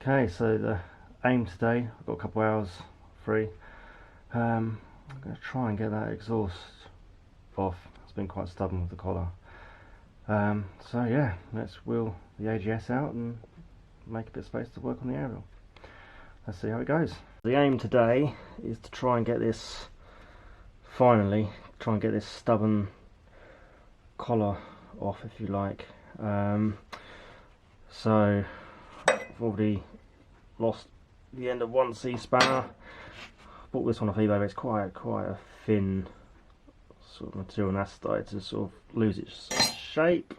Okay, so the aim today, I've got a couple of hours free. I'm going to try and get that exhaust off. It's been quite stubborn with the collar. So yeah, let's wheel the AGS out and make a bit of space to work on the Ariel. Let's see how it goes. The aim today is to try and get this, finally, try and get this stubborn collar off, if you like. So I've already lost the end of one C spanner. Bought this one off eBay, but it's quite a thin sort of material, and that's started to sort of lose its shape.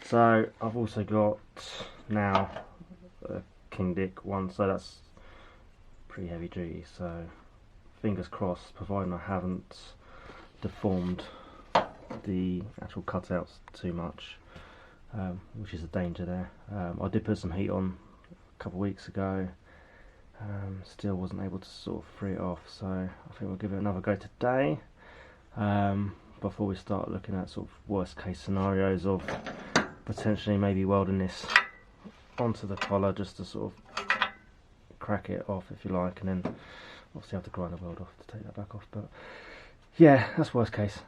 So I've also got now a King Dick one, so that's pretty heavy duty. So fingers crossed, providing I haven't deformed the actual cutouts too much, which is a danger there. I did put some heat on a couple of weeks ago. Still wasn't able to sort of free it off, so I think we'll give it another go today, before we start looking at sort of worst case scenarios of potentially maybe welding this onto the collar just to sort of crack it off, if you like, and then obviously have to grind the weld off to take that back off. But yeah, that's worst case.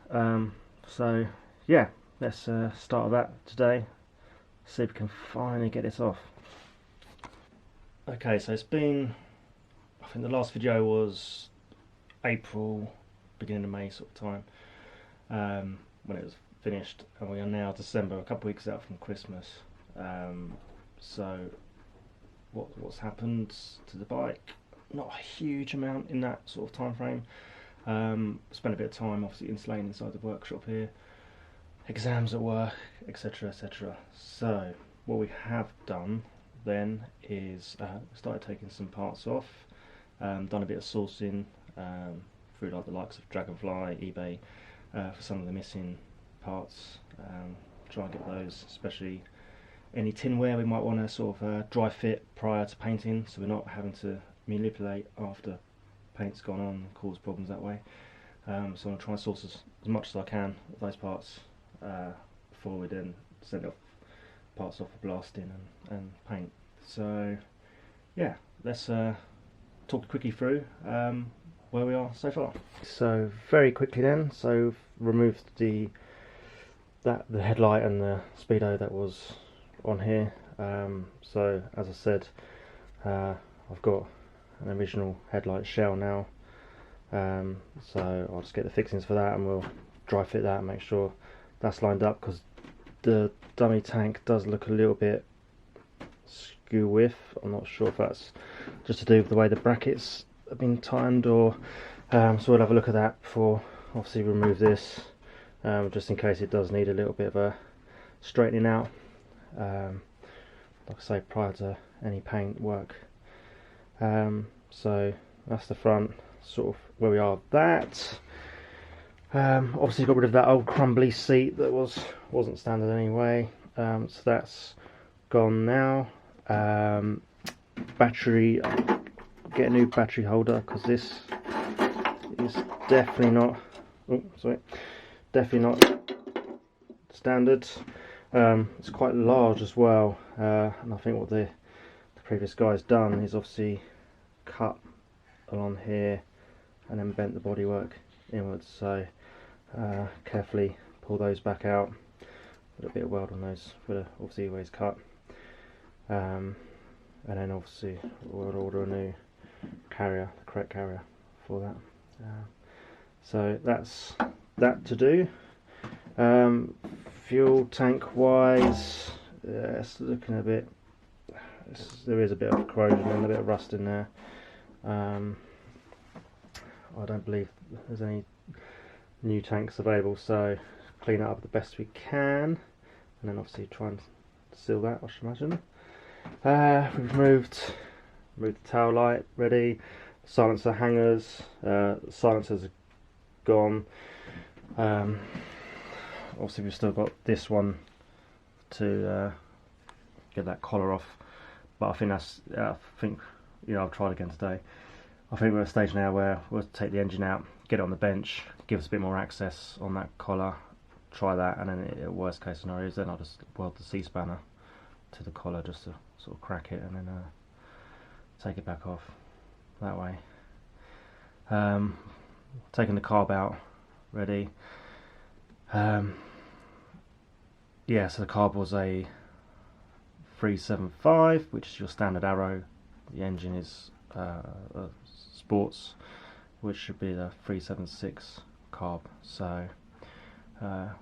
So yeah, let's start that today, see if we can finally get this off. Okay, so it's been, I think the last video was April, beginning of May sort of time, when it was finished, and we are now December, a couple of weeks out from Christmas. So what's happened to the bike? Not a huge amount in that sort of time frame. Spent a bit of time obviously insulating inside the workshop here, exams at work, etc, etc. So what we have done then is started taking some parts off, done a bit of sourcing through like the likes of Dragonfly, eBay, for some of the missing parts. Try and get those, especially any tinware we might want to sort of dry fit prior to painting, so we're not having to manipulate after paint's gone on and cause problems that way. So I'm going to try and source as much as I can of those parts before we then send off parts off for blasting and paint. So yeah, let's talk quickly through where we are so far. So very quickly then, so removed the headlight and the speedo that was on here. So as I said, I've got an original headlight shell now, so I'll just get the fixings for that and we'll dry fit that and make sure that's lined up, because the dummy tank does look a little bit skew with. I'm not sure if that's just to do with the way the brackets have been timed, or so we'll have a look at that before obviously remove this, just in case it does need a little bit of a straightening out, like I say, prior to any paint work. So that's the front, sort of where we are with that. Obviously got rid of that old crumbly seat that wasn't standard anyway, so that's gone now. Battery, get a new battery holder, because this is definitely not, definitely not standard. It's quite large as well, and I think what the previous guy's done is obviously cut along here and then bent the bodywork inwards, so carefully pull those back out, put a bit of weld on those for obviously where it's cut, and then obviously we'll order a new carrier, the correct carrier for that. So that's that to do. Fuel tank wise, it's looking a bit, there is a bit of corrosion and a bit of rust in there. I don't believe there's any new tanks available, so clean it up the best we can, and then obviously try and seal that, I should imagine. We've removed the tail light, ready, silencer hangers, silencers are gone. Obviously we've still got this one to get that collar off, but I think I've tried again today. I think we're at a stage now where we'll take the engine out, get it on the bench, give us a bit more access on that collar, try that, and then worst case scenario is then I'll just weld the C spanner to the collar just to sort of crack it, and then take it back off that way. Taking the carb out, ready. Yeah, so the carb was a 375, which is your standard Arrow. The engine is a Sports, which should be the 376 carb. So I'll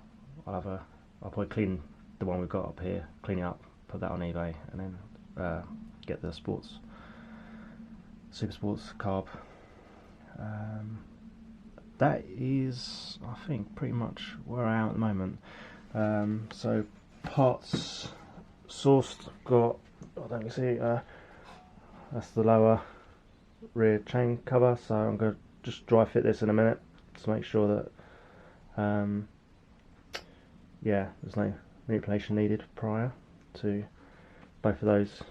probably clean the one we've got up here, clean it up, put that on eBay, and then get the Super Sports carb. That is, I think, pretty much where I am at the moment. So parts sourced, got, I don't know if you see, that's the lower rear chain cover, so I'm going to just dry fit this in a minute to make sure that yeah, there's no manipulation needed prior to both of those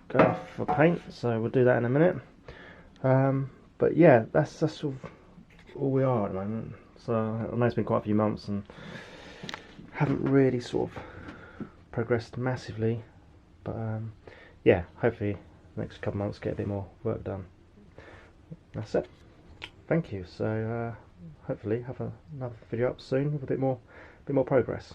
go off for paint, so we'll do that in a minute. But yeah, that's sort of all we are at the moment. So I know it's been quite a few months and haven't really sort of progressed massively, but yeah, hopefully the next couple of months get a bit more work done. That's it. Thank you. So hopefully have another video up soon with a bit more progress.